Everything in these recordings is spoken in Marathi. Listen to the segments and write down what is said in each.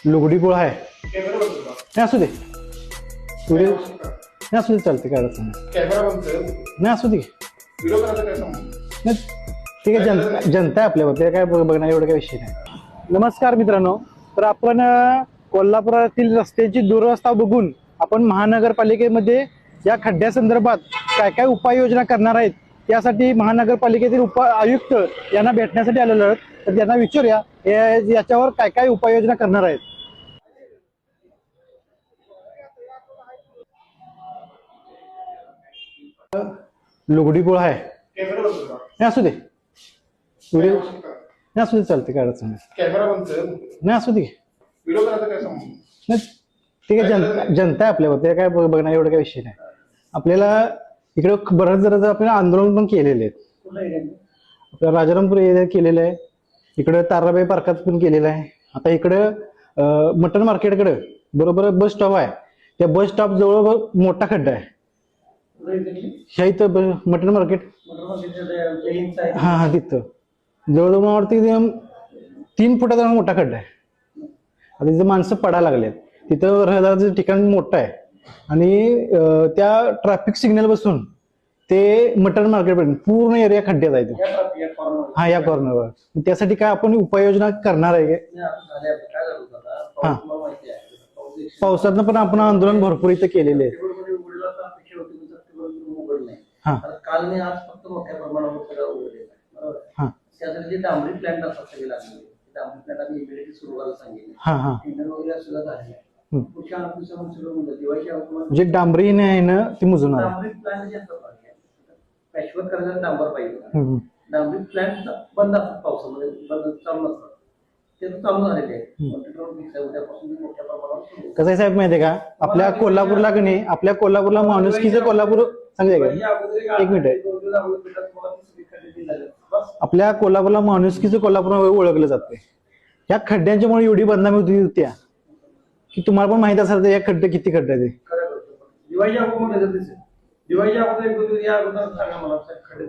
लुगडी पोळा आहे नाही असू दे व्हिडिओ नाही असू दे चालते काय अडचण नाही असू दे नाही ठीक आहे जनता आहे आपल्यावर ते काय बघणार एवढं काय विषय नाही। नमस्कार मित्रांनो, तर आपण कोल्हापुरातील रस्त्याची दुरवस्था बघून आपण महानगरपालिकेमध्ये या खड्ड्यासंदर्भात काय काय उपाययोजना करणार आहेत त्यासाठी महानगरपालिकेतील आयुक्त यांना भेटण्यासाठी आलेलो आहोत। तर त्यांना विचारूया याच्यावर काय काय उपाययोजना करणार आहेत। लुगडी पोळा आहे नाही असू दे व्हिडिओ नाही असू दे चालते काय अडचण नाही असू दे नाही ठीक आहे जनता आहे आपल्यावर ते काय बघणार एवढं काय विषय नाही। आपल्याला इकडे बऱ्याच जरा आपल्याला आंदोलन पण केलेले आहेत, आपल्या राजारामपूर एरियात केलेलं आहे, इकडे ताराबाई पार्कात पण केलेलं आहे। आता इकडे मटन मार्केटकडे बरोबर बस स्टॉप आहे, त्या बस स्टॉप जवळ मोठा खड्डा आहे। ह्या इथं मटन मार्केट हा तिथं जवळजवळ मला वाटतं 3 फुटाचा मोठा खड्डा आहे। आता तिथं माणसं पडायला लागलेत, तिथं रहदारीचं ठिकाण मोठं आहे आणि त्या ट्रॅफिक सिग्नल बसून ते मटन मार्केट पर्यंत पूर्ण एरिया खड्ड्यात आहे हा या कॉर्नरवर। त्यासाठी काय आपण उपाययोजना करणार आहे हा पावसातनं पण आपण आंदोलन भरपूर इथं केलेले आहे हा काल मी आज फक्त मोठ्या प्रमाणावर सगळं उघडलेलं आहे। त्यासाठी जे डांबरी प्लांट असतात सगळे लागले डांबरी प्लांट आम्ही इमिडिएटली सुरू करायला सांगितलं, टेंडर वगैरे सुद्धा झाले पुढच्या 8 दिवसामध्ये सुरू होऊन दिवाळीच्या जे डांबरी आहे ना ती मुजून डांबरी प्लांट जे असतात पॅचवर्क करायला डांबर पाहिजे, डांबरी प्लांट बंद असतात पावसामध्ये बंद चालू नसतात ते चालू झालेले आहे उद्यापासून मोठ्या प्रमाणावर। कसं आहे साहेब माहितीये का, आपल्या कोल्हापूरला की नाही आपल्या कोल्हापूरला माणुसकीचं कोल्हापूर सांगते का एक मिनिट आपल्या कोल्हापूरला माणुसकीचं कोल्हापूर ओळखलं जाते। या खड्ड्यांच्यामुळे एवढी बदनामी होती त्या की तुम्हाला पण माहित असेल या खड्डे किती खड्डे ते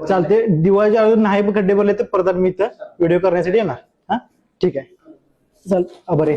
चालते दिवाळीच्या अजून नाही खड्डे भरले तर परत मी इथं व्हिडिओ करण्यासाठी येणार हा ठीक आहे चल आभारी।